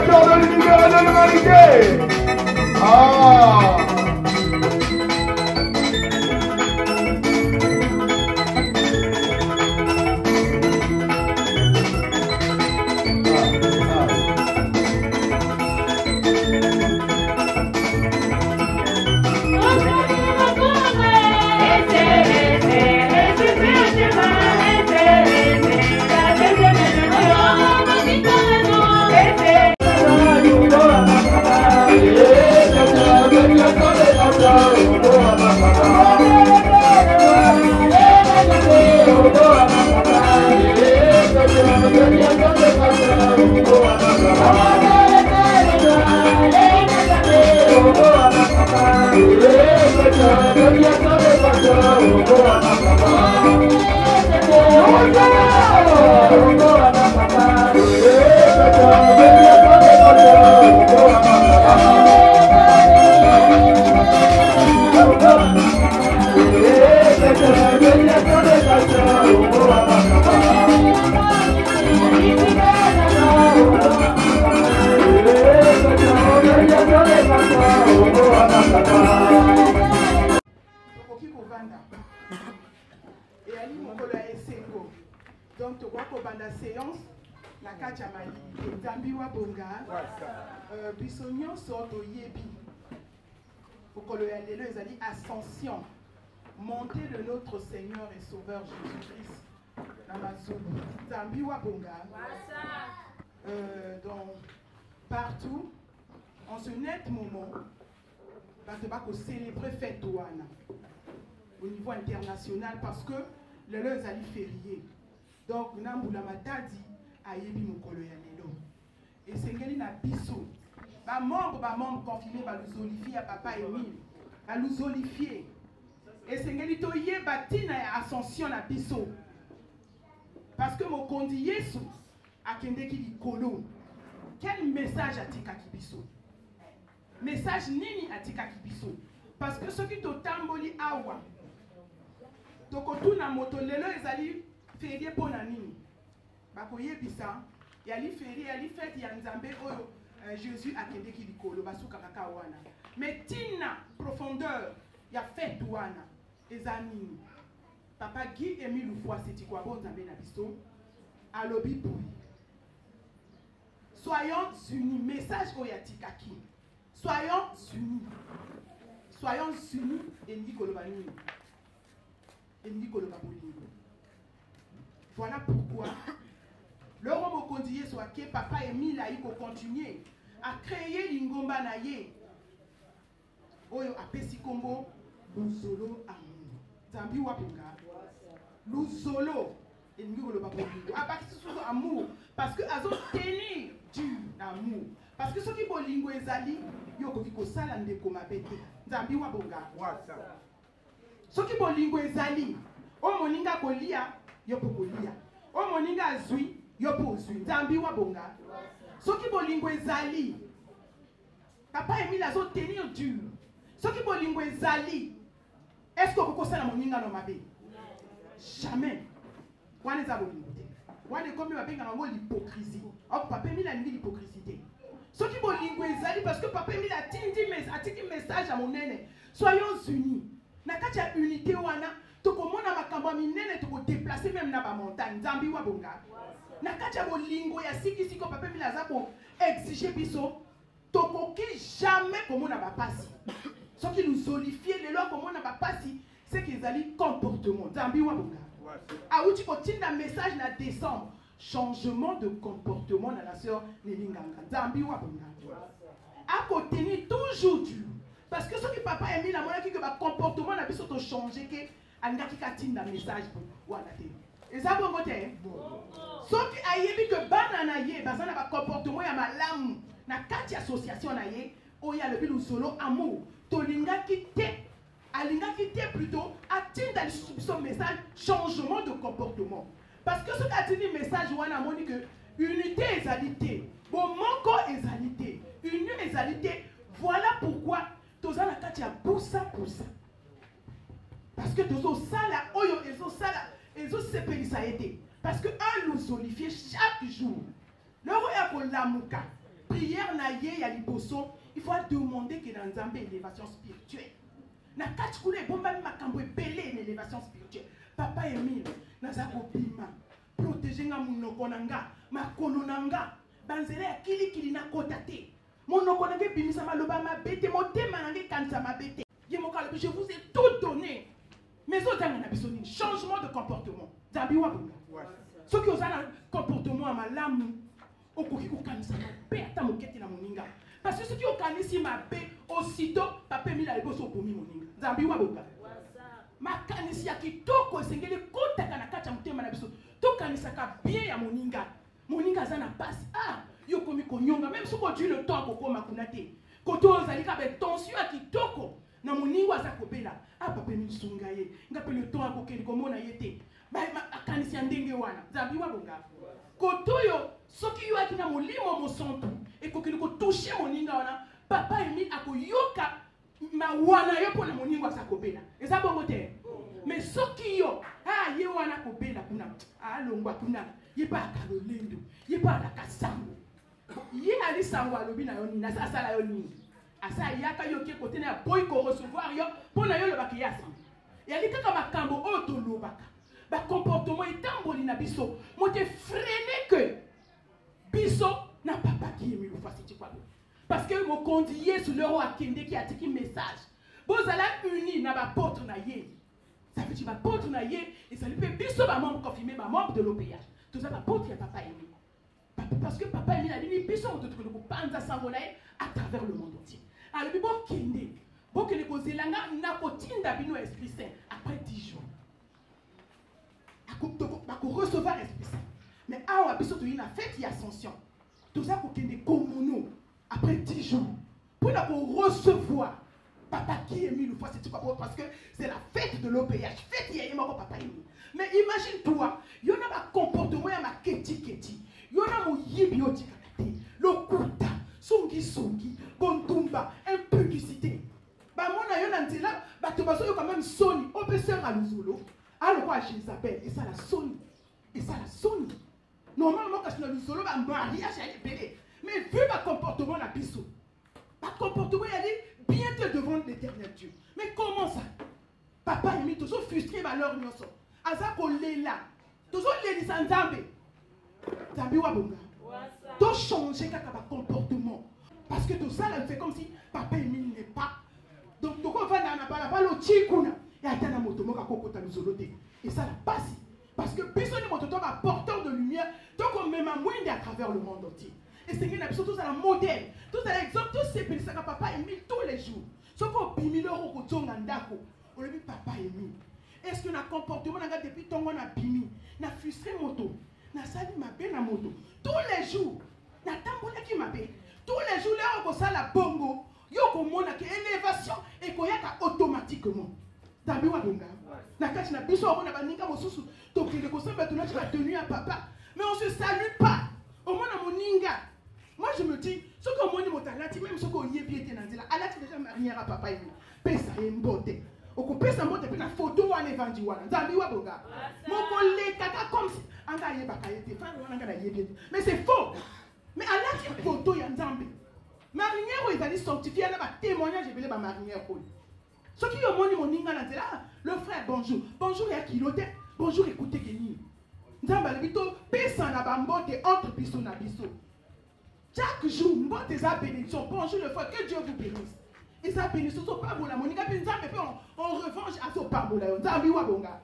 créateur de l'univers et de l'humanité. Ah. Donc, tu vois que la séance, la Kachamali, Zambiwa Bonga, Bissonnion sort au Yebi. Pour que le dit ascension, montée de notre Seigneur et Sauveur Jésus-Christ, Namazou, Zambiwa Bonga. Donc, partout, en ce net moment, tu vas célébrer fête Douana au niveau international parce que le leurs alliés fériés. Donc, Namboula Matadi a yebi mokolo ya lelo. Et c'est ngeli na biso. Ba membre confirmé ba luzolifier à papa Emile. Ba luzolifier. Et c'est ngeli to yeba tina ya ascension na biso. Parce que mon kondi Yesu akende ki likolo. Quel message atika ki biso? Message nini atika ki biso? Parce que ceux qui to tamboli awa. Tokotuna moto lelo ezali férié pour nani. Bakoye bisa, yali férié, yali fête ya nzambe oyo Jésus a kende ki likolo basuka kaka wana. Mais tina profondeur ya fête wana ezanini. Papa Guy Emile Loufoua c'est quoi bon nzambe na biso alobi boui. Soyons unis, message oyatikaki. Soyons unis. Soyons unis et ndi kolobani. Et ndi kolobani. Voilà pourquoi le Romo Kondiye soit que papa Emile a eu continuer à créer l'ingomba naye. Oyo apesi kombo Luzolo amour. Zambi wapunga. Luzolo et nous le babou. À partir de amour parce que azo tenir du amour. Parce que ceux qui bolingo ezali yoko kiko sala ndeko mabete. Zambi wabonga. Ceux qui bolingo ezali o moninga kolia yopo kolia. O moninga azui yopo zui. Zambi wabonga. Ceux qui bolingo ezali papa Emile azo tenir dur. Ceux qui bolingo ezali est-ce que vous sala moninga no mabe? Jamais. Wane za bolingo te. Wane comme babenga ngo l'hypocrisie. Or papa Emile a dit l'hypocrisie. Ceux qui bolingo ezali parce que papa Emile a dit message à mon nene. Soyons unis. Na kati ya unité wana tokomona makambo minene toko déplacer même na ba montagne. Zambi wa bonga. Na kati ya bolingo ya siki ko papa Emile aza ko exiger biso tokoki jamais komona ba pasi. Ceux qui nous solifient les lois komona ba pasi c'est qu'ils allaient comportement. Zambi wa bonga. Ah oui tu continues un message na décembre. Changement de comportement dans la sœur Nelinganga. Zambi wa bonga. À côté toujours dur. Parce que ce qui papa a mis la monnaie qui que le comportement n'a pas changé que anga qui katine dans message pour voilà té. Et ça bon côté. Ce qui a yebi que banana yé bazana ba comportement ya malamu na kati association na yé o ya le bilu solo amour. Tolinga qui té alinga qui té plutôt atteindre dans son message changement de comportement. Parce que ce qui a dit message wana moni que unité et égalité. Bon manko égalité. Union et égalité. Voilà pourquoi toza na kati ya poussa. Parce que tozo sala oyo ezo sala ezo sepelisa été. Parce que un nous solifié chaque jour. Le roi ya ko lamuka. prière na ye ya liboso, il faut demander que dans Nzambe élévation spirituelle. Na kachikule bomba makambo ebele une élévation spirituelle. Papa Emile, naza kobima, protéger nga munoko nanga, makolo nanga, banzele ya kili na kota te. Monoko nanga bimisa maloba mabete, motema nanga kanisa mabete. Je vous ai tout donné. Mais autres ont besoin changement de comportement. Zambi wabunga. Ceux qui ont un comportement à malamu, au koki ko kanisa mabete ta moketi na moninga. Parce que ceux qui ont kanisi mabete aussitôt papa mi la liboso bomi moninga. Zambi wabunga. Makanisi ya kitoko esengeli kota kana kacha mutema na biso. To kanisa ka bien ya moninga. Moninga zana passe. Ah, yo komi konyonga même si ko tu le temps ko koma kunate. Koto ozalika be tension ya kitoko. Na moningo aza kobela ah papa misunga ye ngape le temps akokeli komona yete ba akanisi ndenge wana Zambi wabonga kotoyo soki yo akina molimo mosonto ekokeli ko toucher moninga wana papa emi akoyoka mawana yo pona moningo aza kobela eza bongo te mais soki yo ah ye wana kobela kuna alongwa kuna ye ba kalolendo ye ba la kasango ye ali sango alobi na yo ni na sala yo ni asa yaka yo ke côté na boy ko recevoir yo pona yo le bakiyasa ya likaka makambo oto lobaka ba comportement etamboli na biso mo te freiner que biso na papa qui emi lufasiti kwa parce que mo kondi Yesu le roi akende qui a tiki message bozala uni na ba porte na ye ça veut dire ba porte na ye et ça lui fait biso ba membre confirmé ba membre de l'OPH tout ça ba porte ya papa emi parce que papa emi la bini biso on te trouve ko panza sangonae à travers le monde entier. Alors, il faut que les Kozelanga n'a pas d'abino Esprit Saint après 10 jours. Il faut recevoir l'Esprit Saint. Mais à Wabiso, il y a une fête d'ascension. Tout ça pour qu'il y ait comme nous après 10 jours. Pour recevoir papa qui est mis le fois, c'est parce que c'est la fête de l'OPH. Fête, il y a un papa. Mais imagine-toi, il y a un comportement, il y a un keti. Il y a un yibiotika, le kuta. Songi, Bontumba, impudicité. Bah, mon aïe, là, bah, tu vas quand même Sony, on peut se à l'ouzolo. Alors, quoi, je s'appelle, et ça la Sony. Normalement, quand je suis dans l'ouzolo, bah, mariage, elle est belle. Mais vu ma comportement, la biseau, ma comportement, elle est bien devant l'éternel Dieu. Mais comment ça? Papa, il m'a toujours frustré, bah, leur nyonso. Azako Lela, toujours les Sanzambe. Zambi Wabonga. De changer votre comportement. Parce que tout ça, là, c'est comme si papa Emile n'est pas. Donc, on va dans la chikuna. Et à la moto, et ça la passe. Parce que personne n'est pas porteur de lumière. Donc, on met ma moindre à travers le monde entier. Et c'est une absolue, tout ça, la modèle. Tout ça, l'exemple, tout c'est que papa Emile tous les jours. Sauf qu'on a 1000 euros au Tzongandako. On lui dit papa Emile. Est-ce que le comportement, depuis ton on a bimi, n'a frustré moto, n'a sali ma belle à moto. Tous les jours, n'a tambola qui m'a belle. Tous les jours, là, on a la bongo. Yo komona que élévation et koyaka automatiquement. Dabi wadonga. Na kati na biso on a baninga mosusu. Donc le conseil va donner la tenue à papa. Mais on se salue pas. Au moins na moninga. Moi je me dis, ce que moni motalati même ce qu'on y est bien tenandila. Alati déjà marière à papa ibi. Pesa mbote. Oko pesa mbote pe na photo wana evandi wana. Dabi wadonga. Moko le kaka comme si anga yebaka yete. Fa wana na yebie. Mais c'est faux. Mais alati photo ya Nzambe. Marinière ils allaient sanctifier là témoignage et ba marinière ce qui au moni moninga na là le frère bonjour ya kilote bonjour écoutez Kenny Nzamba bito pesa na bambote entre biso na biso chaque jour mbote za bénédiction bonjour le frère que Dieu vous bénisse et ça bénédiction so pas la moninga pe Nzamba pe en revanche à so pas bola Nzambi wa bonga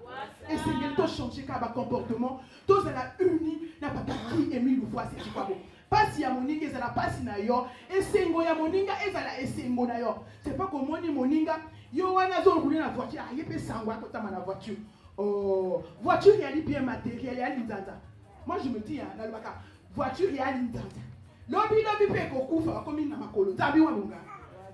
et c'est bientôt changer ka ba comportement tous à la uni na papa qui Émile fois c'est quoi bon pasi ya moninga ezala pasi na yo esengo ya moninga ezala esengo na yo c'est pas comme moninga yo wana zo rouler na voiture ayepe sango akotama na voiture oh voiture ya li bien matériel ya linzanza moi je me dis na lobaka voiture ya linzanza lobi pe ko kufa comme na makolo nzambi wa munga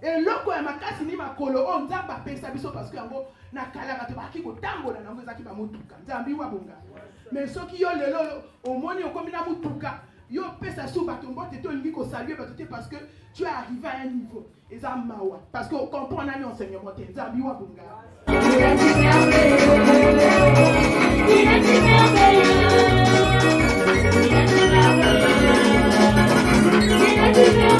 et loko ya makasi ni makolo on nzamba pesa biso parce que yango na kala bato baki ko tambola na ngoza ki ba mutuka nzambi wa munga mais soki yo lelo omoni okomi na mutuka yo pesa sou batombote to lingi ko saluer batote parce que tu es arrivé à un niveau et ça mawa parce que on comprend na enseignement te nzambi wa bunga Il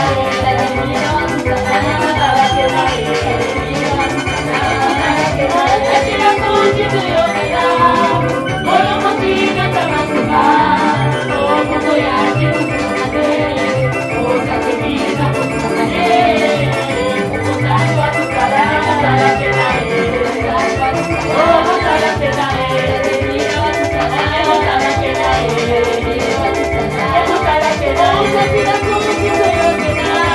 Thank you.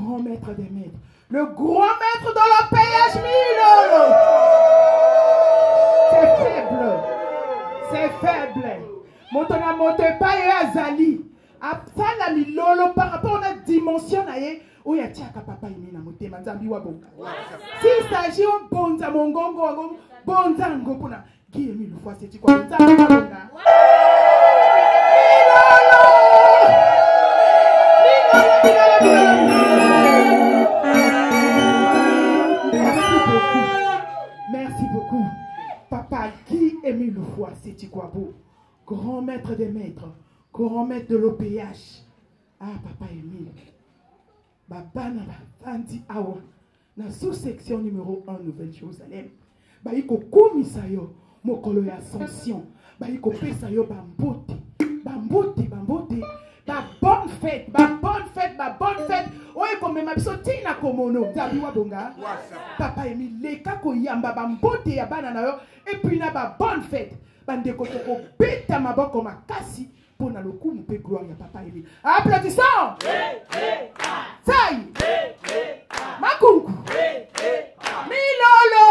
grand maître des maîtres, le grand maître dans le péage Milolo. C'est faible. C'est faible. Motona moto pas et azali. Apsala milolo par rapport à la dimension naie. Oya tiaka papa imina motema nzambi wa bonga. Si s'agit au bonza mongongo bonza ngopona. Qui est mis le fois c'est quoi nzambi wa bonga. Merci beaucoup. Papa, qui est mis le fois, c'est quoi beau? Grand maître des maîtres, grand maître de l'OPH. Ah, papa Émile. Baba na bandi awa. Na sous-section numéro 1, Nouvelle-Jérusalem. Ba yiko komisa yo, mokolo ya ascension. Ba yiko pesa yo bambote. Bambote. Ba bonne fête. Oye comme ma biso tina komono. Zabi wa bonga. Papa Émile leka ko yamba bambote ya bana na yo et puis na ba bonne fête. Bande ko ko beta maboko makasi pour na lokumu pe gloire ya papa Émile. Applaudissons. Sai. Makungu. Milolo.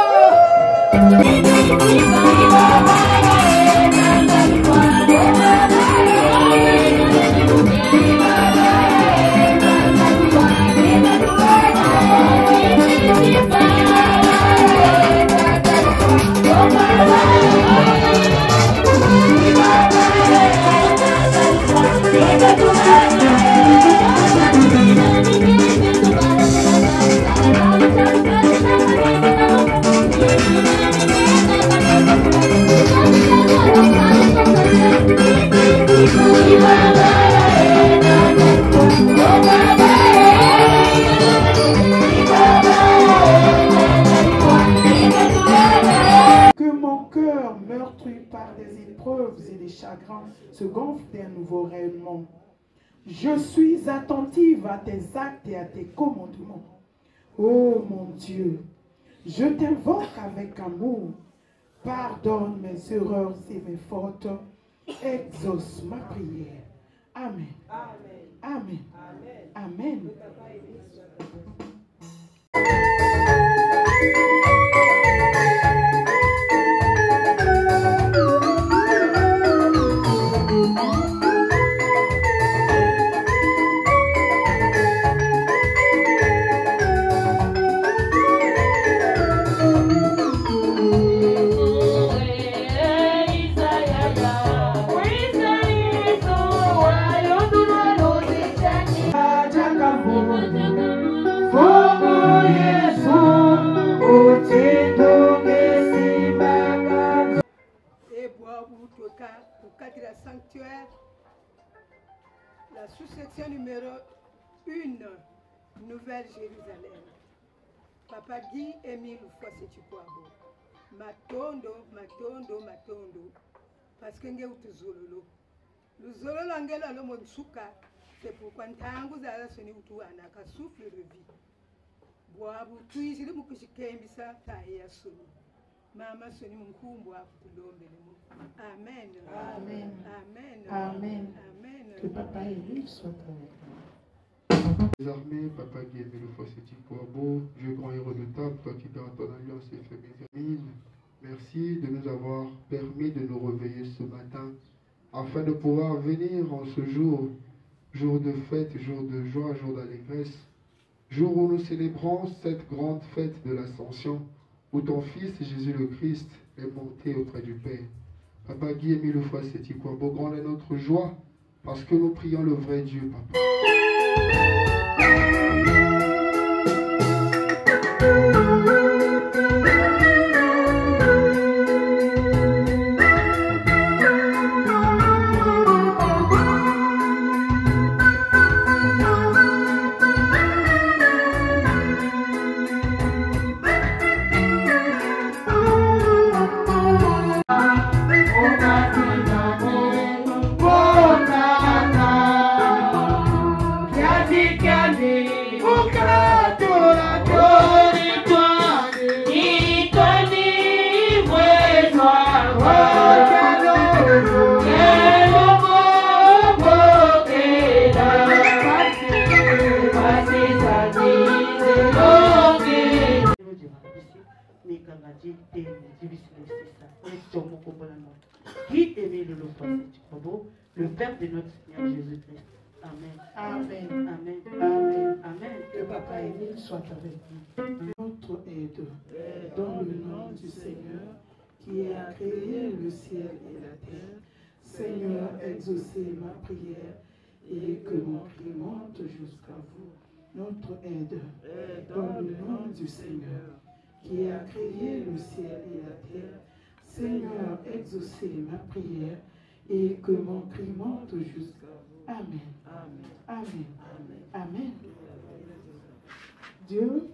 Que mon cœur meurtri par des épreuves et des chagrins se gonfle d'un nouveau rayonnement. Je suis attentive à tes actes et à tes commandements. Oh mon Dieu, je t'invoque avec amour. Pardonne mes erreurs et mes fautes. Exauce ma prière. Amen. Amen. Amen. La sous-section numéro 1, Nouvelle-Jérusalem. Papa Guy Émile Fossé-Chikwabo. Matondo. Parce que nous sommes Luzololo ngelo lo monsuka. C'est pourquoi ntangu zala soni utu anaka souffle de vie. Boabu tuisili mukushikembisa tahe ya soni. Mama soni munkumbu akutulombele mu. Amen. Amen. Amen. Amen. Amen. Que papa Émile soit avec nous. Désormais, Papa Guy Émile Fossé-Chikwabo, Dieu grand et redoutable, toi qui dans ton alliance et fais mes amis, merci de nous avoir permis de nous réveiller ce matin afin de pouvoir venir en ce jour, jour de fête, jour de joie, jour d'allégresse, jour où nous célébrons cette grande fête de l'Ascension, où ton Fils Jésus le Christ est monté auprès du Père. Papa Guy Émile Fossé-Chikwabo, grande est notre joie parce que nous prions le vrai Dieu, Papa. Yadi Sangadi, qui aimait le le Père de notre Seigneur Jésus-Christ. Amen. Amen. Amen. Amen. Amen. Que Papa Émile soit avec nous. Notre aide, dans le nom du Seigneur, qui a créé le ciel et la terre. Seigneur, exaucez ma prière et que mon cri monte jusqu'à vous. Notre aide, dans le nom du Seigneur, qui a créé le ciel et la terre. Seigneur, exaucez ma prière et que mon cri monte jusqu'à vous. Amen. Amen. Amen. Amen. Amen. Dieu.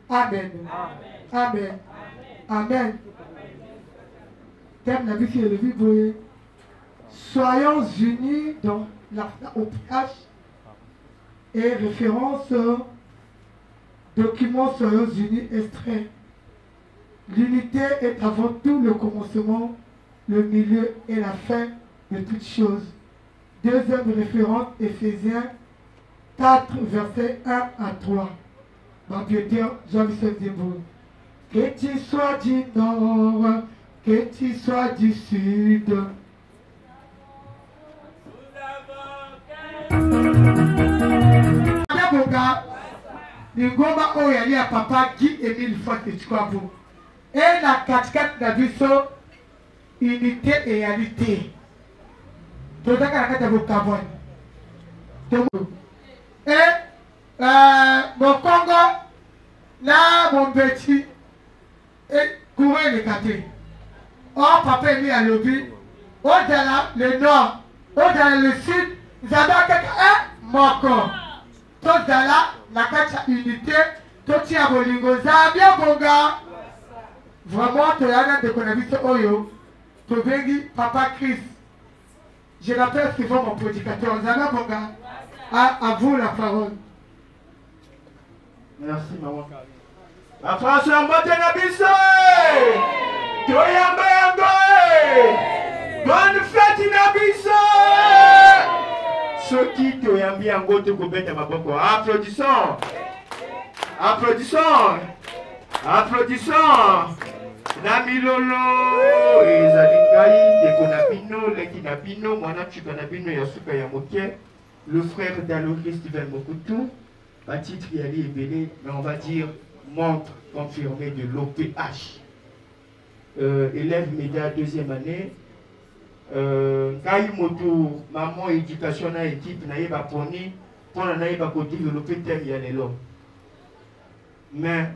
Amen. Amen. Amen. Thème la vie le vivre. Soyons unis dans au PH et référence document Soyons unis extrait. L'unité est avant tout le commencement, le milieu et la fin de toutes choses. Deuxième référence, Éphésiens 4, versets 1 à 3. Ma Pierre, Jean-Michel Dimbourg. Que tu sois du nord, que tu sois du sud. Ningoma oyo à papa Guy Émile Fote-Tchouabou. Et la 4-4 d'Abisso, unité et égalité. Tout à l'heure, vous avez et mon Congo, là, mon petit, et courir les catés. Oh, papa est mis à l'objet. Au-delà, le nord, au-delà, le sud, nous avons un moko. Tout là, la carte unité, tout y a bolingo, Zambia Bonga. Vraiment, tu as de connaître Oyo, tu veux papa Chris. Je l'appelle souvent mon prédicateur, Zambia Bonga. À vous la parole. Merci, maman. La France en botte na biso. Toyamba yango. Bonne fête na biso. Soki toyambi yango te kobeta maboko. Applaudissons. Applaudissons. Applaudissons. Na milolo ezali ngai ndeko na bino leki na bino mwana chika na bino ya suka ya moke le frère d'Alo-Christ Steven Mokutu, à titre Yali Ebele, mais on va dire montre confirmé de l'OPH. Élève média 2e année. Kai Moto, maman éducation na équipe, na yeba poni, pour na yeba développer thème yalelo. Mais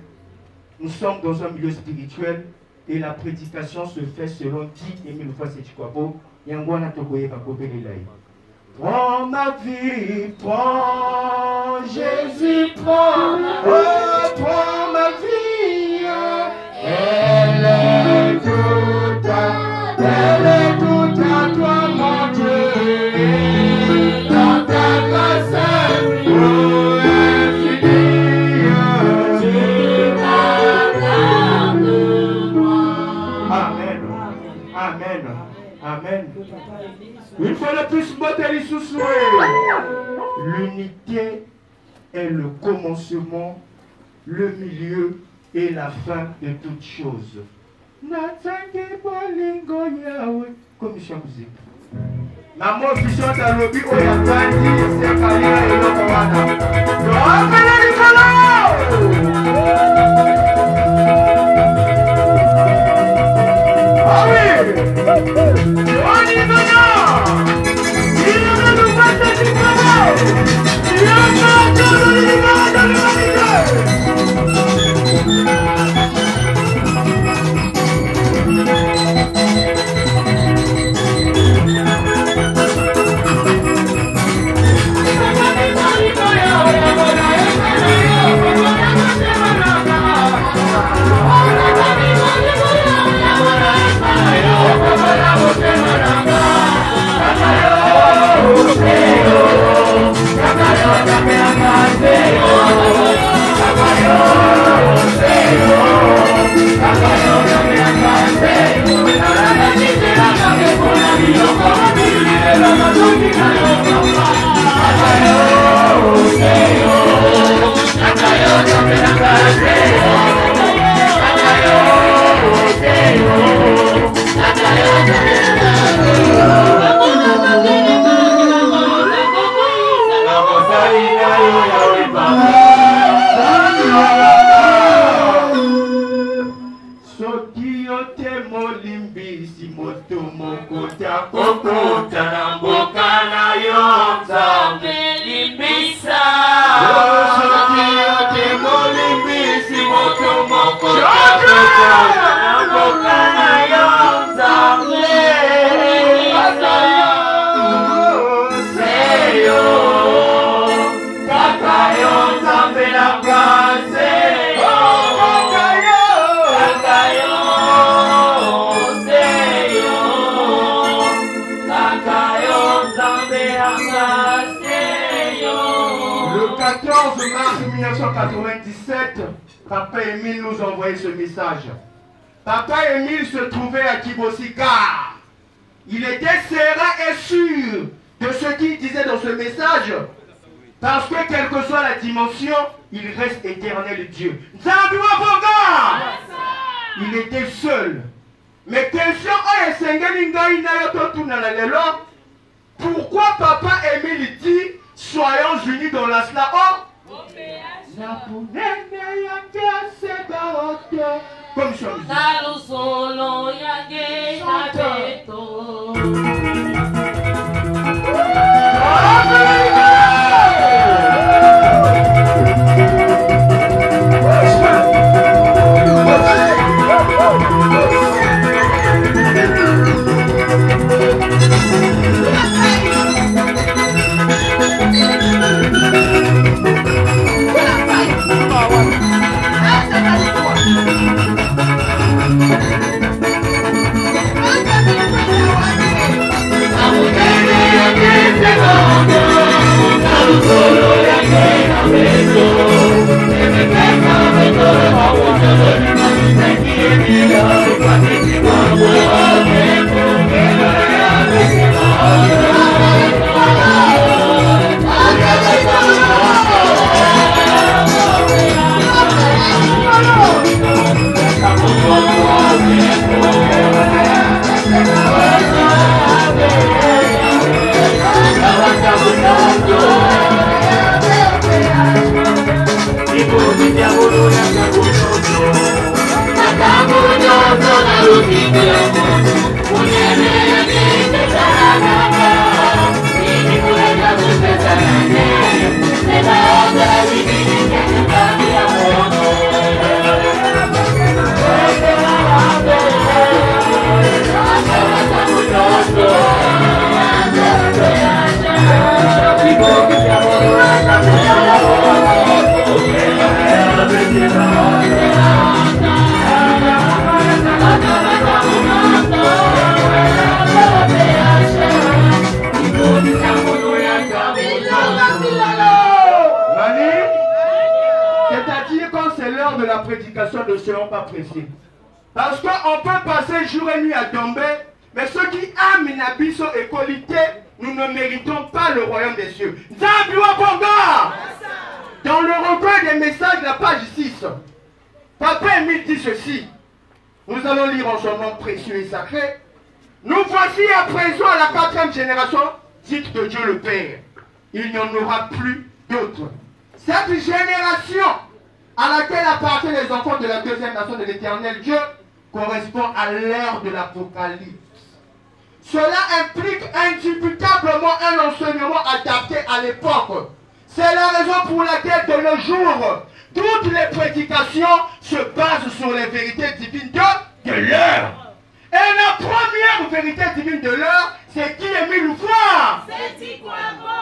nous sommes dans un milieu spirituel et la prédication se fait selon Guy Émile Fossé-Chikwabo. Yangwana Togoye Bakopelelaï. Prends ma vie, prends Jésus, prends, oh, prends ma vie, elle est toute à toi, mon Dieu, dans ta grâce, oh, infinie, tu m'attends. Amen, amen, amen. Une fois de plus, l'unité est le commencement, le milieu et la fin de toutes choses. Commission musique. Maman puissante à l'objet, on a pas dit, c'est carrière et l'autre. Ah oui! On y va! Papa Émile nous envoyait ce message. Papa Émile se trouvait à Kibosika. Il était serein et sûr de ce qu'il disait dans ce message. Parce que quelle que soit la dimension, il reste éternel Dieu. Il était seul. Mais question pourquoi Papa Émile dit soyons unis dans la slao? Comme je Thank you. pressé. Parce qu'on peut passer jour et nuit à tomber, mais ceux qui aiment Nabiso et qualité, nous ne méritons pas le royaume des cieux. Dans le recueil des messages, la page 6, Papa Émile dit ceci. Nous allons lire en son nom précieux et sacré. Nous voici à présent à la 4e génération, dite de Dieu le Père. Il n'y en aura plus d'autres. Cette génération à laquelle appartiennent les enfants de la 2e nation de l'Éternel Dieu correspond à l'ère de l'Apocalypse. Cela implique indubitablement un enseignement adapté à l'époque. C'est la raison pour laquelle de nos jours, toutes les prédications se basent sur les vérités divines de l'heure. Et la première vérité divine de l'heure, c'est qui est mis le foi.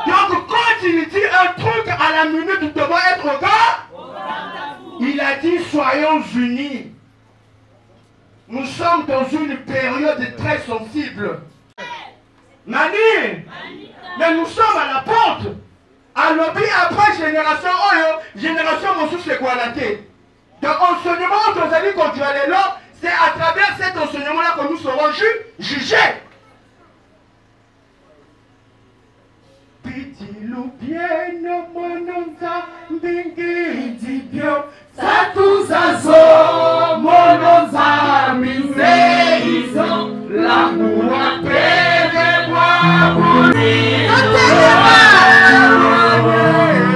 Donc quand il dit un truc à la minute, tu dois être au gars. Il a dit soyons unis. Nous sommes dans une période très sensible. Mani, mais nous sommes à la porte. À l'objet après génération Oyo, génération Moussou c'est quoi la tête. Donc enseignement que vous allez contrôler là, c'est à travers cet enseignement-là que nous serons jugés. Pitilou bien mononza bingi bio satuzazo mononza miseizo l'amour appelle moi moni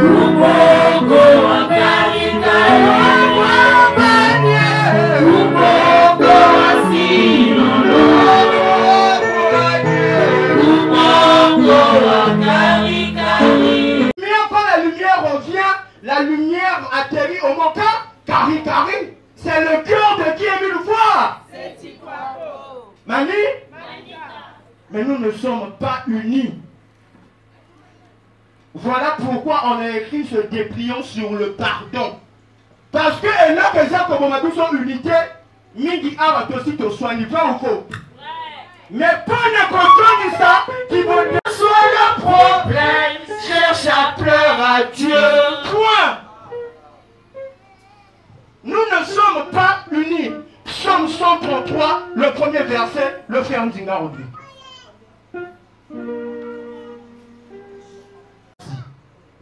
Umogo akarika Umogo asino Mais quand la lumière revient, la lumière atterrit au monde. Cari, c'est le cœur de qui est mis le foi. Mani, mais nous ne sommes pas unis. Voilà pourquoi on a écrit ce dépliant sur le pardon. Parce que et là que ça comme on a dit son unité, Mingi a aussi te soigner, vrai ou faux? Mais pas ne comprendre ça qui vont dire soit le problème, cherche à pleurer à Dieu. Point. Nous ne sommes pas unis. Psaume 133, le premier verset, le frère Ndinga dit.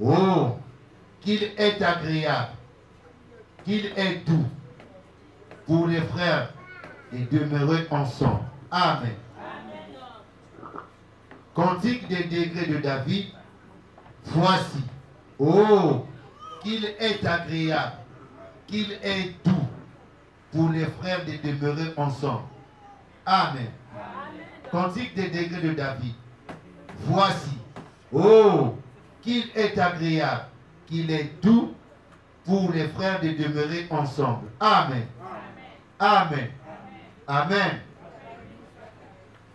Oh, qu'il est agréable, qu'il est doux pour les frères de demeurer ensemble. Amen. Cantique des degrés de David, voici. Oh, qu'il est agréable, qu'il est doux pour les frères de demeurer ensemble. Amen. Cantique des degrés de David, voici. Oh, qu'il est agréable, qu'il est doux pour les frères de demeurer ensemble. Amen. Amen. Amen.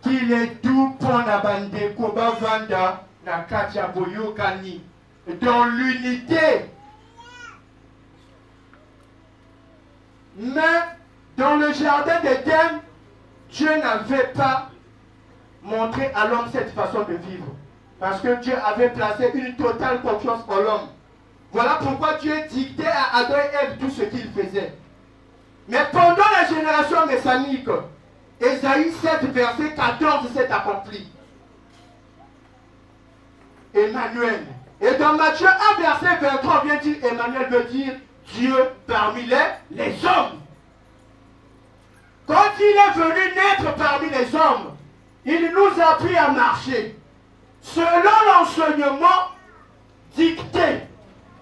Qu'il est doux pour la bande Koba Vanda, na Katia Boyokani, dans l'unité. Mais dans le jardin d'Éden, Dieu n'avait pas montré à l'homme cette façon de vivre. Parce que Dieu avait placé une totale confiance en l'homme. Voilà pourquoi Dieu dictait à Adam et Ève tout ce qu'il faisait. Mais pendant la génération messianique, Ésaïe 7, verset 14 s'est accompli. Emmanuel. Et dans Matthieu 1, verset 23, vient dire Emmanuel veut dire Dieu parmi les hommes. Quand il est venu naître parmi les hommes, il nous a appris à marcher selon l'enseignement dicté,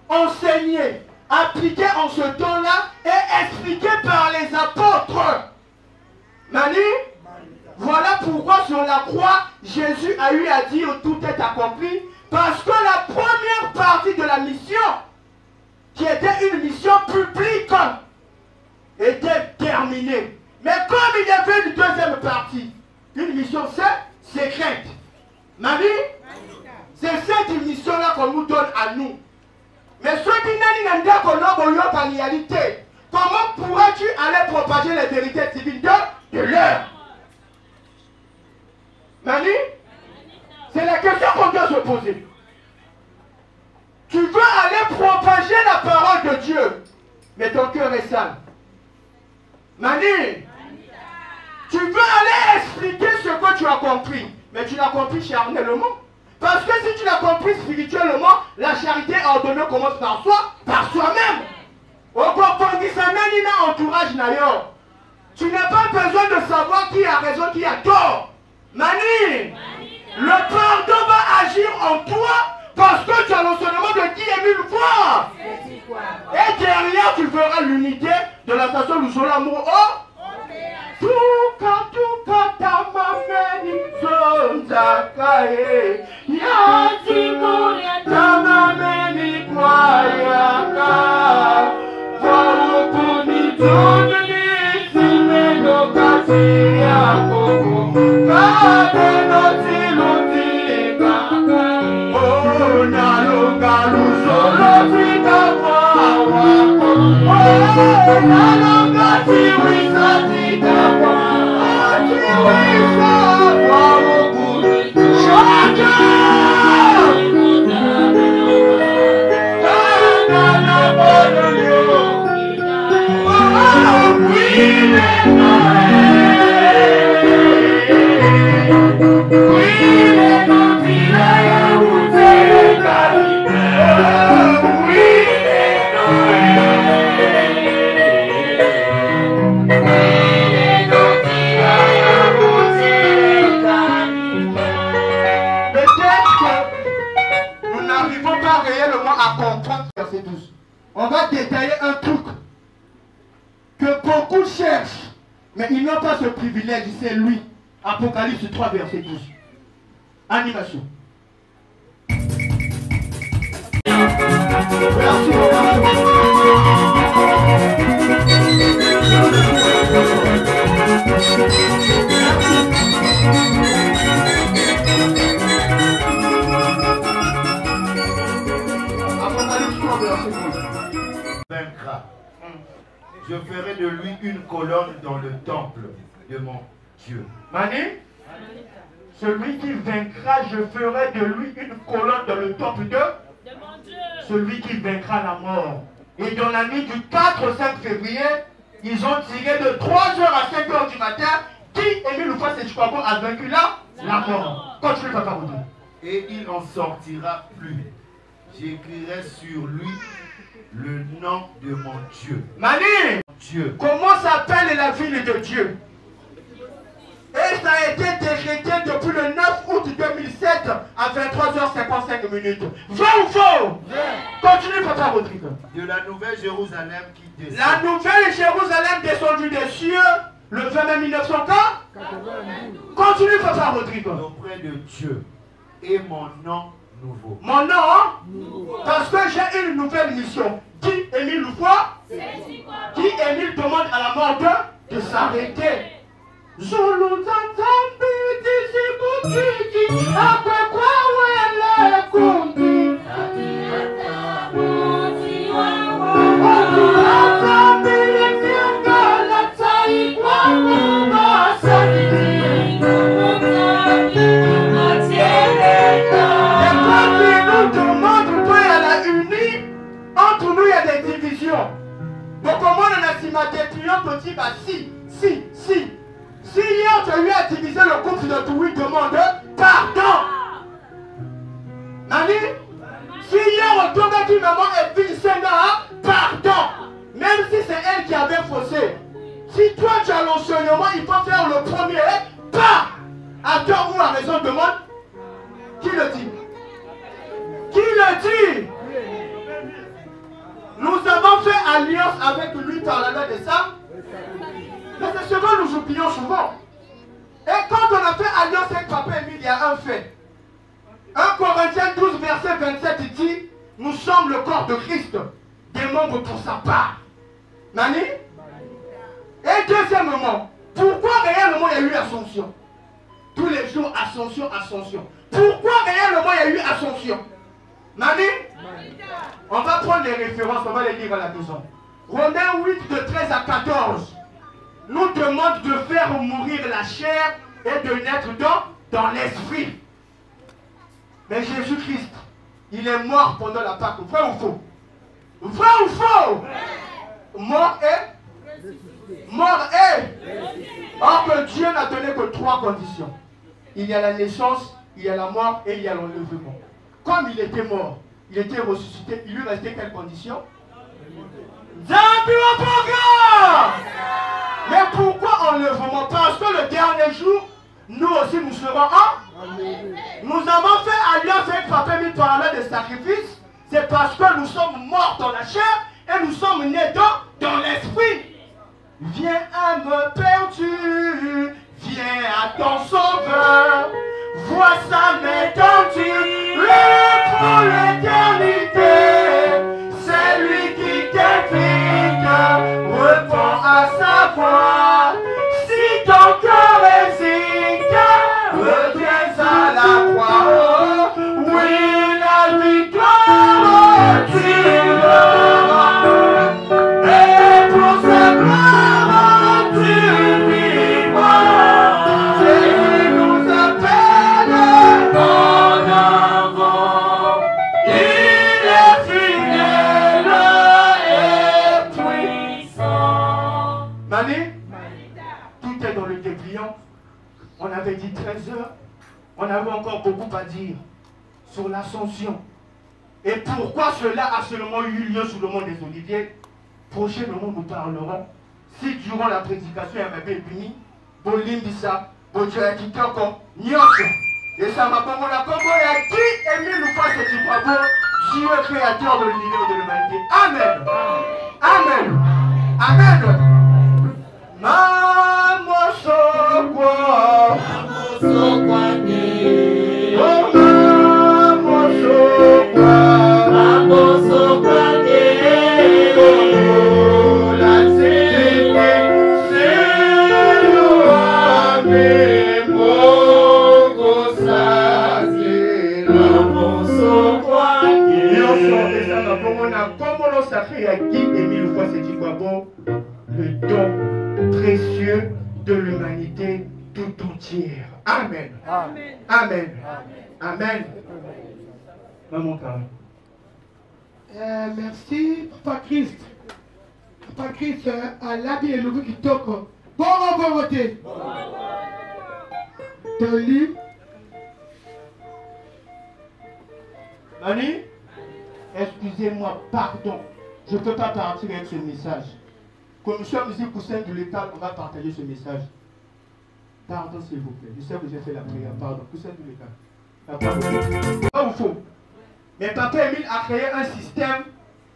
enseigné, appliqué en ce temps-là et expliqué par les apôtres. Mani, voilà pourquoi sur la croix, Jésus a eu à dire tout est accompli, parce que la première partie de la mission, qui était une mission publique, était terminée. Mais comme il y avait une deuxième partie, une mission secrète, Mani, c'est cette mission-là qu'on nous donne à nous. Mais ceux qui n'ont pas en réalité, comment pourrais-tu aller propager les vérités divines de l'heure? Mani, c'est la question qu'on doit se poser. Tu veux aller propager la parole de Dieu, mais ton cœur est sale. Mani, tu veux aller expliquer ce que tu as compris, mais tu l'as compris charnellement. Parce que si tu l'as compris spirituellement, la charité ordonnée commence par soi, par soi-même. Au entourage d'ailleurs. Tu n'as pas besoin de savoir qui a raison, qui a tort. Mani, le pardon va agir en toi parce que tu as l'enseignement de 10 000 fois. Et derrière, tu verras l'unité de la façon dont nous l'amour. Oh, tuka tamameni zonzakae yatiku tamameni kwayaka waukuni tunini simeno kasi yako kadeno tilutika oh nalunga lusolo tika kwa wako oh nalunga tiwisa tika kwa On va détailler un truc que beaucoup cherchent, mais ils n'ont pas ce privilège, c'est lui. Apocalypse 3, verset 12. Animation. Apocalypse 3, verset 12. Vaincra. Je ferai de lui une colonne dans le temple de mon Dieu. Mani, celui qui vaincra, je ferai de lui une colonne dans le temple de mon Dieu. Celui qui vaincra la mort. Et dans la nuit du 4 au 5 février, ils ont tiré de 3h à 5h du matin. Qui, Émile Houphouët-Boigny, a vaincu la mort? Continue, papa. Et il n'en sortira plus. J'écrirai sur lui le nom de mon Dieu. Mani, Dieu. Comment s'appelle la ville de Dieu? Et ça a été décrété depuis le 9 août 2007 à 23h55 minutes. Vrai ou faux? Continue, papa Rodrigue. De la nouvelle Jérusalem qui descend. La nouvelle Jérusalem descendue des cieux le 20 mai 1940. Continue, papa Rodrigue. Auprès de Dieu. Et mon nom nouveau. Mon nom, hein? Parce que j'ai une nouvelle mission. Qui Émile Houphouët? Qui Émile demande à la mort de s'arrêter. Zulu Tantambi Tisibuki Akwekwa Wele Kumbi entre nous il y a des divisions. Donc comment on a si ma détruire petit bah si. Si hier tu as eu à diviser le couple de Toui, demande pardon. Nani? Si hier on tombe dit maman est Vincenda, pardon. Même si c'est elle qui avait faussé. Si toi tu as l'enseignement, il faut faire le premier pas. À tort ou à raison, demande. Qui le dit? Qui le dit? Nous avons fait alliance avec lui par la loi de ça. Mais c'est ce que nous oublions souvent. Et quand on a fait alliance avec Papa Émile, il y a un fait. 1 Corinthiens 12, verset 27, il dit, nous sommes le corps de Christ, des membres pour sa part. Nani? Et deuxièmement, pourquoi réellement il y a eu ascension? Tous les jours, ascension. Pourquoi réellement il y a eu ascension? Nani? On va prendre les références, on va les lire à la maison. Romains 8, de 13 à 14. Nous demande de faire mourir la chair et de naître dans l'esprit. Mais Jésus-Christ, il est mort pendant la Pâque. Vrai ou faux? Vrai ou faux? Mort et Mort et... Or que Dieu n'a donné que 3 conditions. Il y a la naissance, il y a la mort et il y a l'enlèvement. Comme il était mort, il était ressuscité, il lui restait quelle condition? Mais pourquoi enlèvement? Parce que le dernier jour, nous aussi nous serons en... Nous avons fait alliance avec Papa Mille par de sacrifice. C'est parce que nous sommes morts dans la chair et nous sommes nés dans l'esprit. Viens âme perdue, viens à ton sauveur. Vois sa main tendue, pour l'éternité. C'est lui qui t'invite, réponds à sa voix. Si ton cœur hésite, reviens à la croix. Oui, la victoire, tu l'auras. Et pour sa gloire, tu vivras. C'est lui qui nous appelle en avant. Il est fidèle et puissant. Mani, tout est dans le dépliant. On avait dit 13 heures. On avait encore beaucoup à dire sur l'ascension. Et pourquoi cela a seulement eu lieu sous le mont des Oliviers? Prochainement, nous parlerons. Si durant la prédication, il y avait béni, Bolimbisa, Bodja Kitoko, Nyoko. Et ça m'a pas mon accord. Il a dit, Émile nous fasse ce petit bravo. Dieu créateur de l'univers de l'humanité. Amen. Amen. Amen. Mamo sokwa. Mamo sokwa ni. Oh mamo sokwa. Mamo sokwa ni. Oh la seke. C'est nous moko sase. Mamo sokwa ni. Et ça va pour mon accord. Ça fait à qui Émile fois c'est du bon. Le don précieux de l'humanité tout entière. Amen. Amen. Amen. Amen. Maman Karen. Merci, Papa Christ. Papa Christ, Allah bien le qui toque. Bon voter. Ton livre. Mani, excusez-moi, pardon. Je ne peux pas partir avec ce message. Commission musique Poussin de l'État, on va partager ce message. Pardon, s'il vous plaît. Je sais que j'ai fait la prière. Pardon. Poussin de l'État. Pas ou faux. Mais Papa Émile a créé un système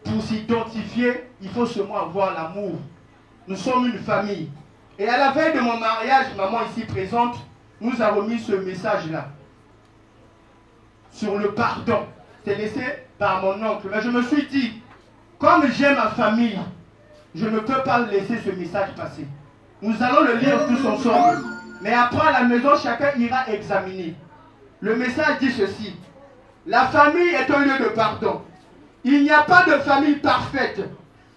pour s'identifier. Il faut seulement avoir l'amour. Nous sommes une famille. Et à la veille de mon mariage, maman ici présente, nous avons mis ce message-là. Sur le pardon. C'est laissé par mon oncle. Mais je me suis dit, comme j'aime ma famille, je ne peux pas laisser ce message passer. Nous allons le lire tous ensemble. Mais après à la maison, chacun ira examiner. Le message dit ceci. La famille est un lieu de pardon. Il n'y a pas de famille parfaite.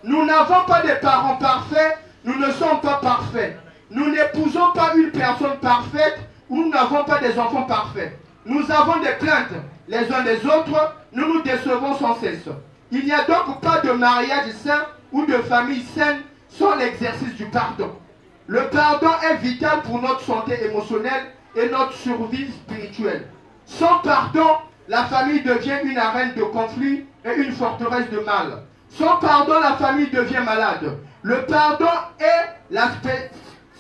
Nous n'avons pas de parents parfaits. Nous ne sommes pas parfaits. Nous n'épousons pas une personne parfaite ou nous n'avons pas des enfants parfaits. Nous avons des plaintes les uns des autres. Nous nous décevons sans cesse. Il n'y a donc pas de mariage sain ou de famille saine sans l'exercice du pardon. Le pardon est vital pour notre santé émotionnelle et notre survie spirituelle. Sans pardon, la famille devient une arène de conflit et une forteresse de mal. Sans pardon, la famille devient malade. Le pardon est l'aspect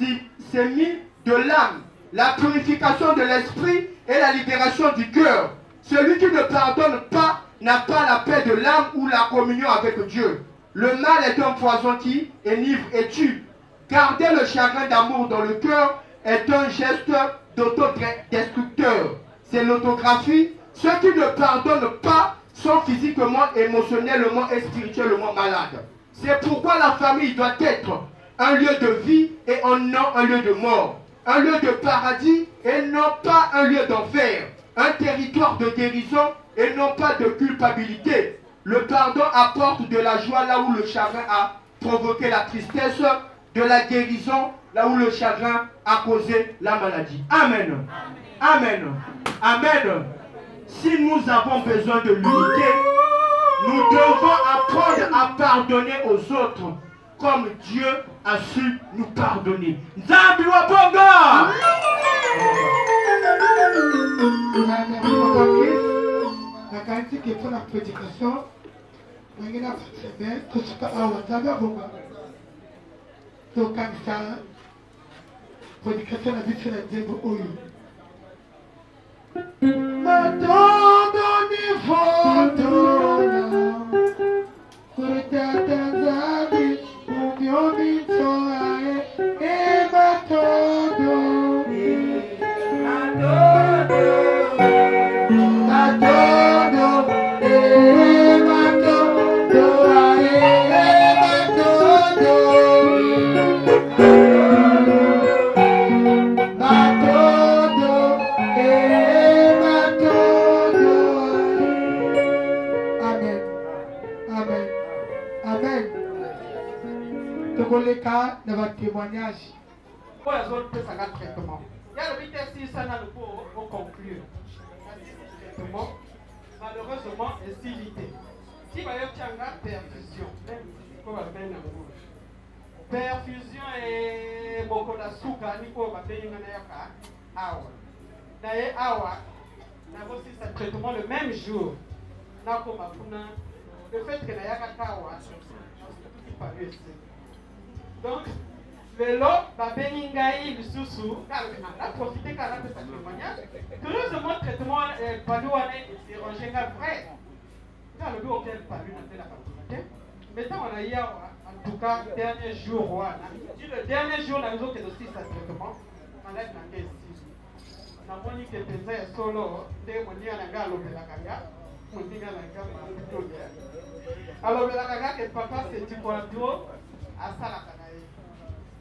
de l'âme, la purification de l'esprit et la libération du cœur. Celui qui ne pardonne pas n'a pas la paix de l'âme ou la communion avec Dieu. Le mal est un poison qui enivre et tue. Garder le chagrin d'amour dans le cœur est un geste d'autodestructeur. C'est l'autographie. Ceux qui ne pardonnent pas sont physiquement, émotionnellement et spirituellement malades. C'est pourquoi la famille doit être un lieu de vie et non un lieu de mort. Un lieu de paradis et non pas un lieu d'enfer. Un territoire de guérison et non pas de culpabilité. Le pardon apporte de la joie là où le chagrin a provoqué la tristesse, de la guérison là où le chagrin a causé la maladie. Amen. Amen. Amen. Si nous avons besoin de l'unité, nous devons apprendre à pardonner aux autres comme Dieu a su nous pardonner. Nzambi wa bonga! La qualité qui est pour la prédication, on a fait bien, tout ce que Nzambi wa bonga. Donc, comme ça, prédication la vie sur la Dieu Oyo. Maintenant, les cas de votre témoignage. Pour les autres, ça va traitement. Il y a le vitesse si ça n'a le pour conclure. Malheureusement, estilité. Si vous avez une perfusion, perfusion et beaucoup de sucre, il faut payer une awa. D'ailleurs, awa, nous avons aussi ce traitement le même jour. Le fait que nous avons awa, c'est pas mieux. Donc, le lot va béningaï le sous-sous, car on a profité car on a fait sa témoignage. Curieusement, le traitement palouane est dérangé vrai. Car le but auquel palu n'a fait la partie. Maintenant, on a eu, en tout cas, le dernier jour, le dernier jour, la maison qui est aussi sa traitement, on a été ici. On a dit que les solo, des monies à la gare, on dit à la gare, alors, la gare, que papa, c'est du quadro à Salaka.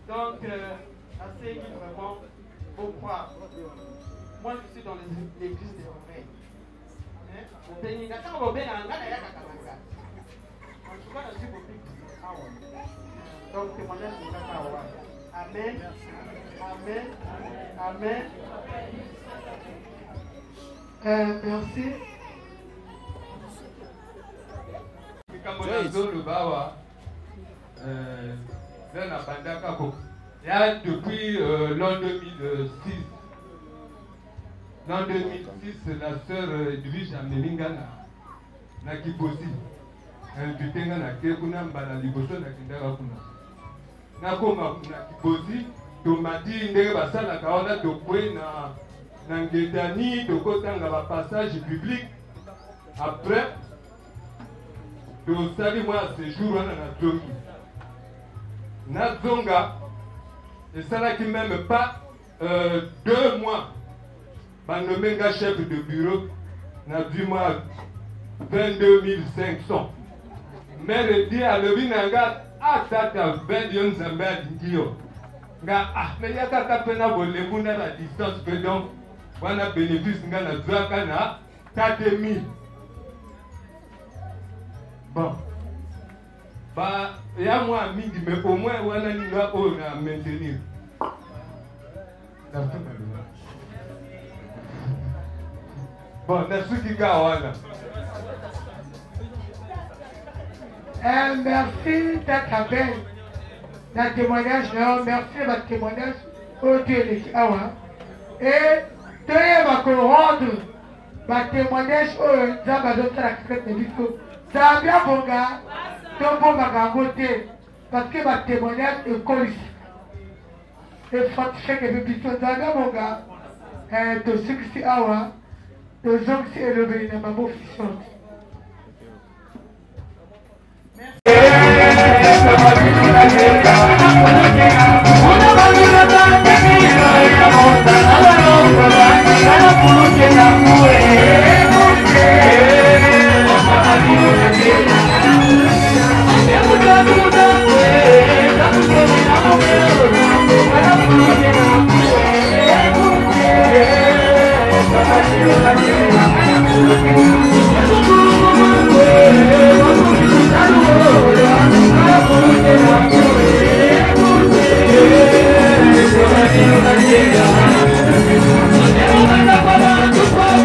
Donc, assez vraiment beaucoup. Moi, je suis dans l'église des oreilles. En tout cas, je suis beaucoup. Donc, témoignage de Kakawa. Amen. Amen. Amen. Merci. Il y a depuis l'an 2006. L'an 2006, la sœur Edwige Amelinga na Kibosi. Elle na Kekuna mbala liboso na kindaka kuna. Na koma na Kibosi, tomati ndenge basala kaona tokwe na ngedani tokotanga ba passage public. Après, tosali moi séjour wana na Zongi. Nazonga, et ça là qui même pas 2 mois, Banomenga chef de bureau, n'a du mois 22 500. Mais le dit à l'Ovinanga, ah, ça t'a 20 Zambia d'Indio. Mais il y a qu'à peine à voler la distance, donc, on a bénéfice, on a 4 000. Bon. Bah, il y a moi midi, mais au moins on a maintenir. Bon, merci Kikawana. Merci d'être avec le témoignage. Merci de votre témoignage au Dieu de Awa. Et tenez ma rendre votre témoignage au Zabado de la crête de Bisco. Ça a bien bon gars. Parce que ma témoignage est collé. Et fortifié que le bisou d'Aga Monga, de succès Awa, de Zonksi élevé dans ma beau fission. Thank you.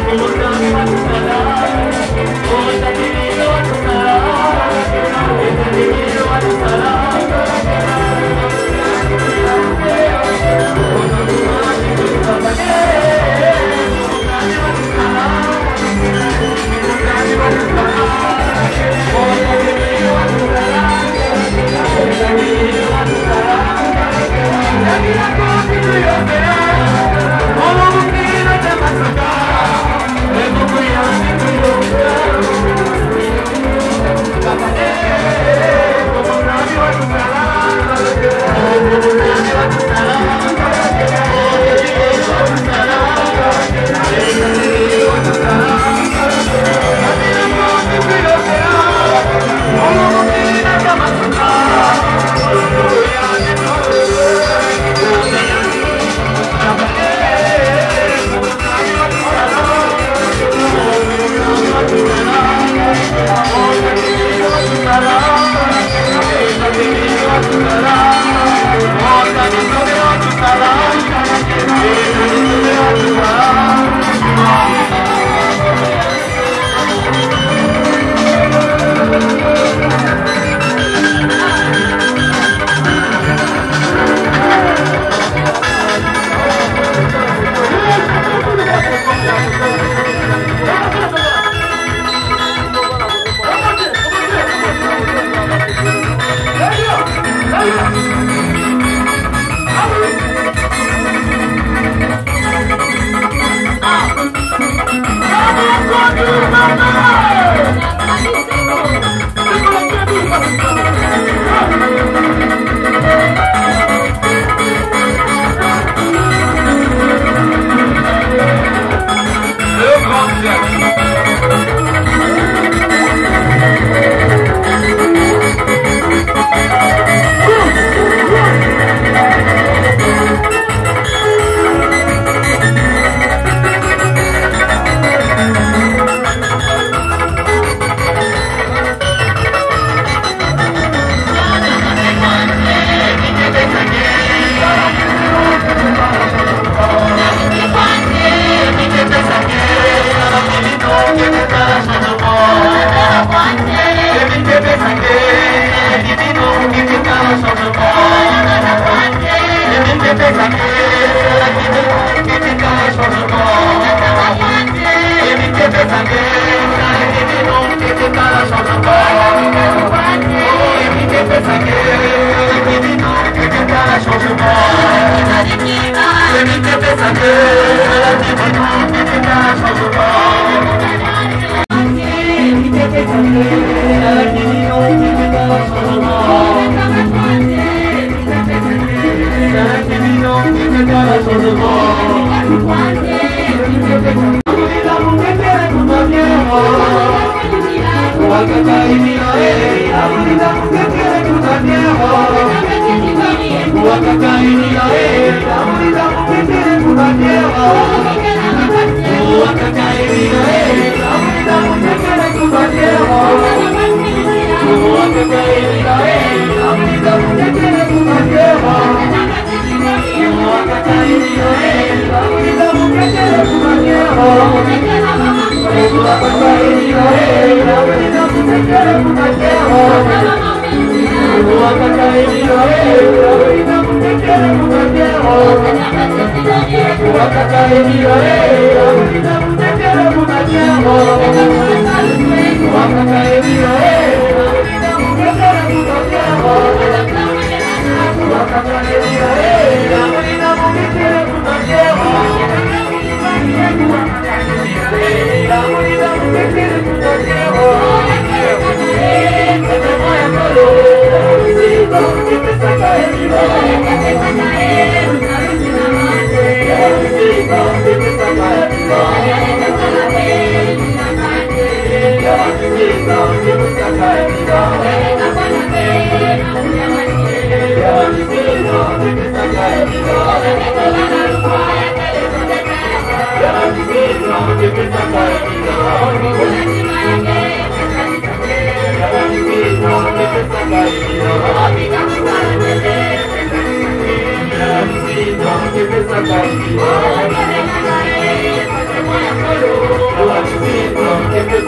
Oh, Oh,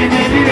Ese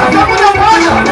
Atakuja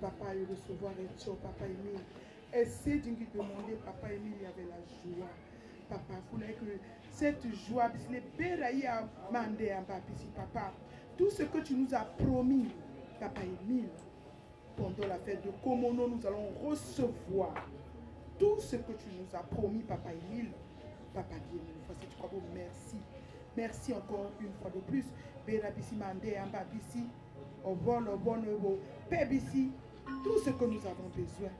Papa, et recevoir et tcho, Papa Émile. Essaie de demander, Papa Émile, il y avait la joie. Papa, il fallait que cette joie, les béraïs à mandé en papa. Tout ce que tu nous as promis, Papa Émile, pendant la fête de Komono, nous allons recevoir tout ce que tu nous as promis, Papa Émile. Papa Dieu, voici tu crois bon, merci. Merci encore une fois de plus. Bérabissi mandé en babissi, au bon, Père Bissi, tout ce que nous avons besoin.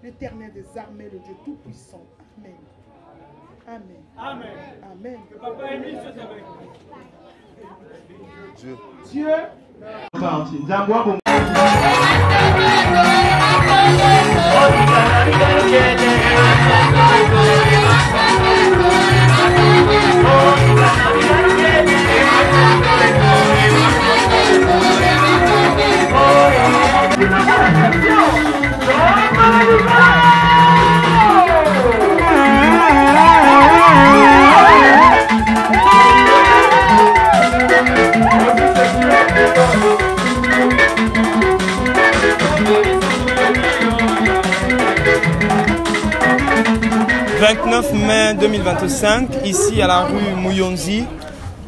L'Éternel des armées, le Dieu Tout-Puissant. Amen. Amen. Amen. Amen. Que Papa Émile soit avec nous. Dieu. 29 mai 2025, ici à la rue Mouyonzi,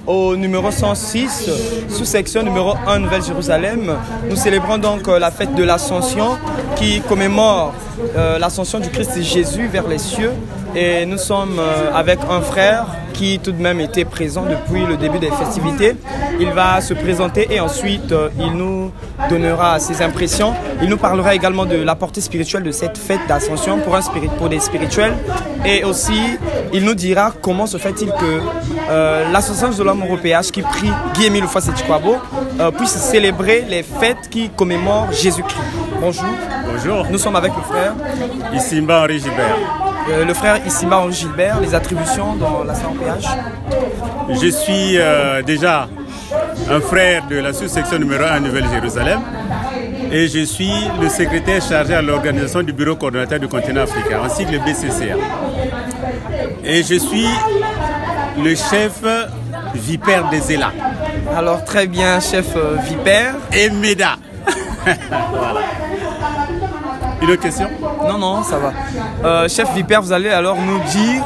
au numéro 106, sous-section numéro 1 Nouvelle-Jérusalem. Nous célébrons donc la fête de l'Ascension qui commémore l'ascension du Christ Jésus vers les cieux. Et nous sommes avec un frère qui tout de même était présent depuis le début des festivités. Il va se présenter et ensuite il nous donnera ses impressions. Il nous parlera également de la portée spirituelle de cette fête d'Ascension pour des spirituels. Et aussi, il nous dira comment se fait-il que l'association de l'homme européen qui prie Guy-Émile Houphouët-Boigny puisse célébrer les fêtes qui commémorent Jésus-Christ. Bonjour. Bonjour. Nous sommes avec le frère Issimba Henri Gilbert. Le frère Issimba Henri Gilbert, les attributions dans la CNPH. Je suis déjà un frère de la sous-section numéro 1 Nouvelle-Jérusalem et je suis le secrétaire chargé à l'organisation du bureau coordonnateur du continent africain, ainsi que le BCCA. Et je suis le chef vipère des ELA. Alors très bien, chef vipère. Et MEDA. Voilà. Une autre question? Non, non, ça va. Chef Vipère, vous allez alors nous dire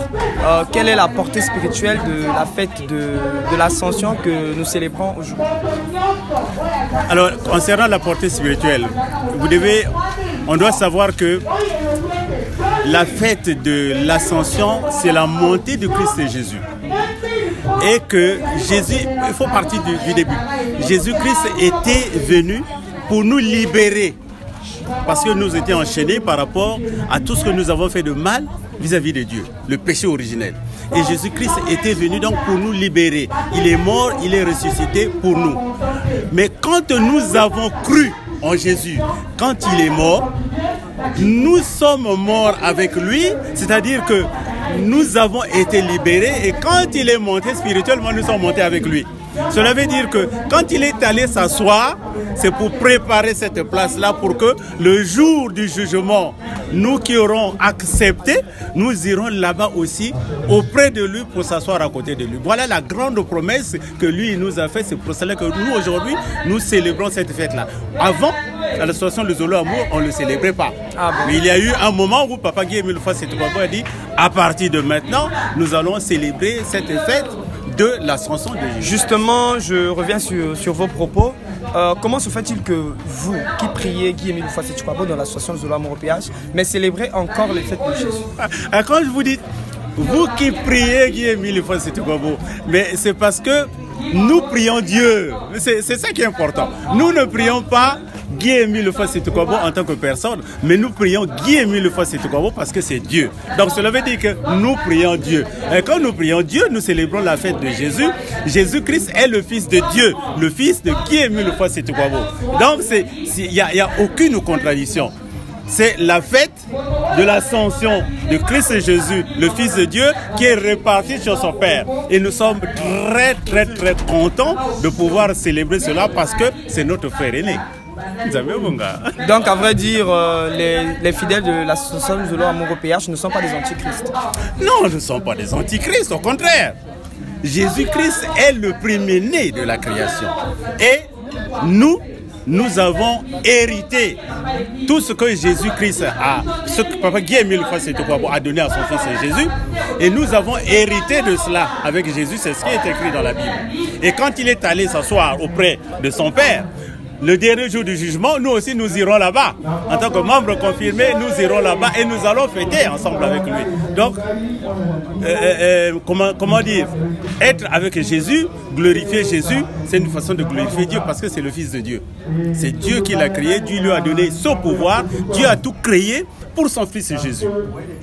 quelle est la portée spirituelle de la fête de l'Ascension que nous célébrons aujourd'hui. Alors, concernant la portée spirituelle, on doit savoir que la fête de l'Ascension, c'est la montée du Christ et Jésus. Et que Jésus, il faut partir du début. Jésus-Christ était venu pour nous libérer. Parce que nous étions enchaînés par rapport à tout ce que nous avons fait de mal vis-à-vis de Dieu, le péché originel. Et Jésus-Christ était venu donc pour nous libérer. Il est mort, il est ressuscité pour nous. Mais quand nous avons cru en Jésus, quand il est mort, nous sommes morts avec lui, c'est-à-dire que nous avons été libérés et quand il est monté spirituellement, nous sommes montés avec lui. Cela veut dire que quand il est allé s'asseoir, c'est pour préparer cette place-là pour que le jour du jugement, nous qui aurons accepté, nous irons là-bas aussi auprès de lui pour s'asseoir à côté de lui. Voilà la grande promesse que lui nous a faite. C'est pour cela que nous aujourd'hui, nous célébrons cette fête-là. Avant, à l'association de Zolo Amour, on ne le célébrait pas. Ah bon. Mais il y a eu un moment où Papa Guy-Émile Houphouët-Boigny a dit, à partir de maintenant, nous allons célébrer cette fête de l'ascension de Jésus. Justement, je reviens sur vos propos. Comment se fait-il que vous, qui priez Guy-Émile Houphouët-Boigny dans l'association de Zolo Amour PH, mais célébrez encore les fêtes de Jésus? Quand je vous dis, vous qui priez Guy-Émile Houphouët-Boigny, mais c'est parce que nous prions Dieu. C'est ça qui est important. Nous ne prions pas Guy-Émile Houphouët-Boigny en tant que personne, mais nous prions Guy-Émile Houphouët-Boigny parce que c'est Dieu. Donc cela veut dire que nous prions Dieu. Et quand nous prions Dieu, nous célébrons la fête de Jésus. Jésus-Christ est le Fils de Dieu, le Fils de Guy-Émile Houphouët-Boigny. Donc il n'y a aucune contradiction. C'est la fête de l'ascension de Christ Jésus, le Fils de Dieu, qui est réparti sur son Père. Et nous sommes très contents de pouvoir célébrer cela parce que c'est notre frère aîné. Donc, à vrai dire, les fidèles de l'association de Zolo Amour PH ne sont pas des antichrists. Non, ne sont pas des antichrists, au contraire. Jésus-Christ est le premier-né de la création. Et nous avons hérité tout ce que Jésus-Christ ce que Papa Guy-Émile Houphouët-Boigny a donné à son fils Jésus. Et nous avons hérité de cela avec Jésus, c'est ce qui est écrit dans la Bible. Et quand il est allé s'asseoir auprès de son Père, le dernier jour du jugement, nous aussi nous irons là-bas. En tant que membres confirmés, nous irons là-bas et nous allons fêter ensemble avec lui. Donc, comment dire, être avec Jésus, glorifier Jésus, c'est une façon de glorifier Dieu parce que c'est le Fils de Dieu. C'est Dieu qui l'a créé, Dieu lui a donné son pouvoir, Dieu a tout créé pour son Fils Jésus.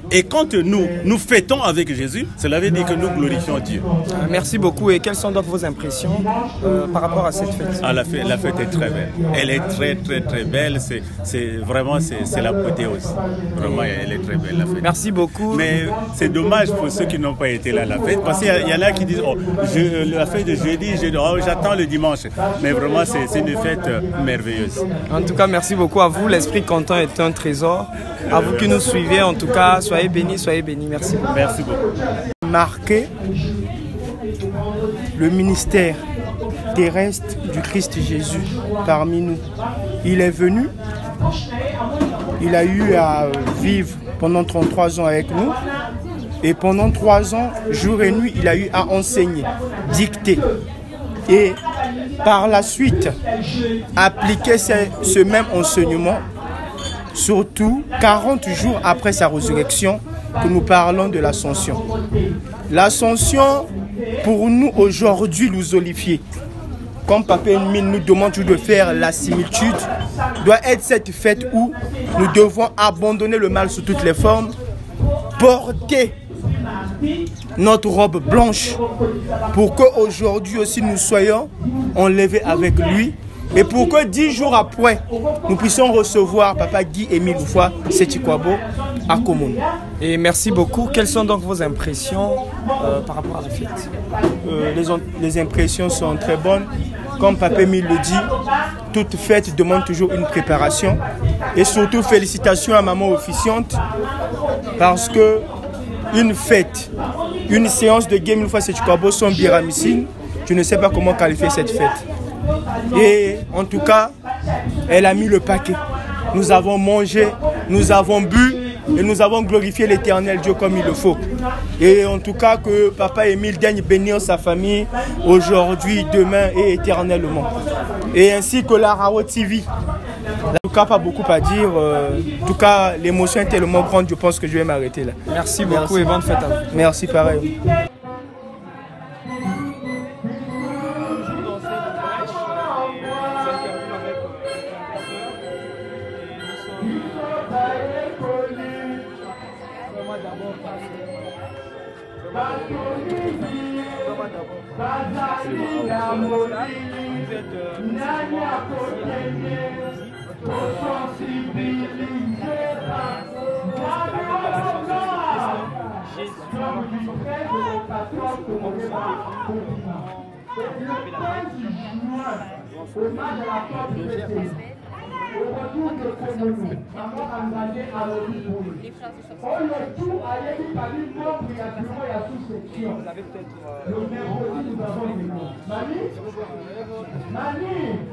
Et quand nous fêtons avec Jésus, cela veut dire que nous glorifions Dieu. Merci beaucoup. Et quelles sont donc vos impressions par rapport à cette fête? La fête est très belle. Elle est très belle. C'est vraiment l'apothéose. Vraiment, elle est très belle la fête. Merci beaucoup. Mais c'est dommage pour ceux qui n'ont pas été là à la fête. Parce qu'il y en a qui disent, la fête de jeudi, j'attends le dimanche. Mais vraiment, c'est une fête merveilleuse. En tout cas, merci beaucoup à vous. L'Esprit Content est un trésor. À vous qui nous suivez, en tout cas, soyez bénis, merci. Merci beaucoup. Marquer le ministère terrestre du Christ Jésus parmi nous. Il est venu, il a eu à vivre pendant 33 ans avec nous, Et pendant 3 ans, jour et nuit, il a eu à enseigner, dicter. Et par la suite, appliquer ce même enseignement, surtout 40 jours après sa résurrection, que nous parlons de l'ascension. L'ascension, pour nous aujourd'hui, nous olifier. Comme Papa Émile nous demande de faire la similitude, doit être cette fête où nous devons abandonner le mal sous toutes les formes, porter notre robe blanche pour qu'aujourd'hui aussi nous soyons enlevés avec lui et pour que 10 jours après, nous puissions recevoir Papa Guy Émile Loufoua Sétikwabo à Komone. Et merci beaucoup. Quelles sont donc vos impressions par rapport à la fête? Les impressions sont très bonnes. Comme Papa Émile le dit, toute fête demande toujours une préparation. Et surtout, félicitations à maman officiante parce que une fête, une séance de Guy Émile Loufoua Sétikwabo sans biramissine, je ne sais pas comment qualifier cette fête. Et en tout cas, elle a mis le paquet. Nous avons mangé, nous avons bu et nous avons glorifié l'Éternel Dieu comme il le faut. Et en tout cas, que Papa Émile daigne bénir sa famille aujourd'hui, demain et éternellement. Et ainsi que la Rao TV. En tout cas, pas beaucoup à dire. En tout cas, l'émotion est tellement grande, je pense que je vais m'arrêter là. Merci beaucoup et bonne fête à vous. Merci, pareil. Mani!